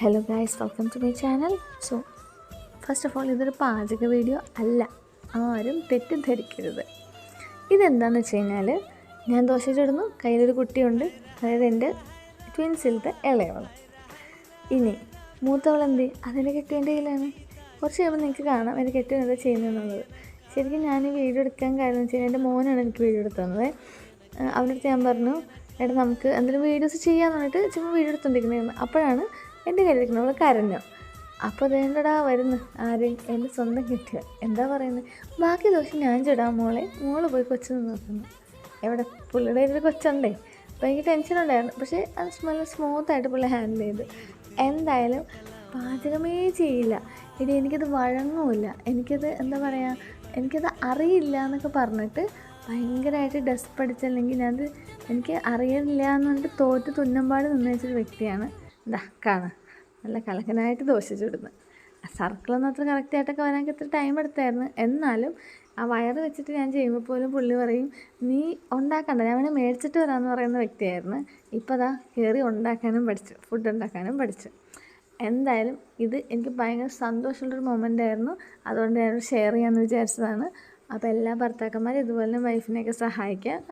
Hello guys, welcome to my channel. So first of all, ഇതൊരു പാചക video അല്ല, ആരും തെറ്റിദ്ധരിക്കരുത്. ഇതെന്താണെന്ന് വെച്ച് കഴിഞ്ഞാൽ, ഞാൻ ദോശ ചുടുന്നു, കയ്യിലൊരു കുട്ടിയുണ്ട്, അതായത് എൻ്റെ ട്വിൻസിലത്തെ ഇളയവൾ. ഇനി മൂത്തവൾ എന്ത് അതിൻ്റെ കെട്ടിയൻ്റെ കയ്യിലാണ്. കുറച്ച് കഴിയുമ്പോൾ നിങ്ങൾക്ക് കാണാം എൻ്റെ കെട്ടിയൻ എന്താ ചെയ്യുന്നതെന്നുള്ളത്. ശരിക്കും ഞാൻ ഈ വീഡിയോ എടുക്കാൻ കാര്യം എന്ന് വെച്ച് കഴിഞ്ഞാൽ എൻ്റെ മോനാണ് എനിക്ക് വീഡിയോ എടുത്തു തന്നത്. അവൻ്റെ അടുത്ത് ഞാൻ പറഞ്ഞു, എടാ നമുക്ക് എന്തെങ്കിലും വീഡിയോസ് ചെയ്യാമെന്ന് പറഞ്ഞിട്ട് ചുമ്മാ വീഡിയോ എടുത്തുകൊണ്ടിരിക്കുന്നതായിരുന്നു. അപ്പോഴാണ് എൻ്റെ കയ്യിലിരിക്കുന്നവൾ കരഞ്ഞു. അപ്പോൾ അതേണ്ടടാ വരുന്നു ആര്, എൻ്റെ സ്വന്തം കിട്ടിയ എന്താ പറയുന്നത്, ബാക്കി ദോശ ഞാൻ ചുടാം മോള് പോയി കൊച്ചു നോക്കുന്നു. എവിടെ പുള്ളിയുടെ ഒരു കൊച്ചുണ്ടേ. അപ്പോൾ എനിക്ക് ടെൻഷനുണ്ടായിരുന്നു, പക്ഷേ അത് നല്ല സ്മൂത്തായിട്ട് പുള്ളി ഹാൻഡിൽ ചെയ്ത്. എന്തായാലും പാചകമേ ചെയ്യില്ല എടി, എനിക്കത് വഴങ്ങുമില്ല, എനിക്കത് എന്താ പറയുക, എനിക്കത് അറിയില്ല എന്നൊക്കെ പറഞ്ഞിട്ട് ഭയങ്കരമായിട്ട് ഡെസ്പടിച്ചല്ലെങ്കിൽ ഞാനത് എനിക്ക് അറിയില്ല എന്ന് പറഞ്ഞിട്ട് തോറ്റ് തുന്നമ്പാട് നിന്ന് വെച്ചൊരു വ്യക്തിയാണ്. എന്താ കാണാം നല്ല കലക്കനായിട്ട് ദോശ ചുടുന്നത്. സർക്കിളൊന്നും അത്ര കറക്റ്റായിട്ടൊക്കെ വരാനൊക്കെ ഇത്ര ടൈം എടുത്തായിരുന്നു. എന്നാലും ആ വയറ് വെച്ചിട്ട് ഞാൻ ചെയ്യുമ്പോൾ പോലും പുള്ളി പറയും, നീ ഉണ്ടാക്കണ്ട, ഞാൻ വേണേൽ മേടിച്ചിട്ട് വരാമെന്ന് പറയുന്ന വ്യക്തിയായിരുന്നു. ഇപ്പോൾ അതാ കയറി ഉണ്ടാക്കാനും പഠിച്ചു, ഫുഡ് ഉണ്ടാക്കാനും പഠിച്ചു. എന്തായാലും ഇത് എനിക്ക് ഭയങ്കര സന്തോഷമുള്ളൊരു മൊമെൻ്റ് ആയിരുന്നു. അതുകൊണ്ട് ഞാൻ ഷെയർ ചെയ്യാമെന്ന് വിചാരിച്ചതാണ്. അപ്പോൾ എല്ലാ ഭർത്താക്കന്മാരും ഇതുപോലെ വൈഫിനെയൊക്കെ സഹായിക്കുക.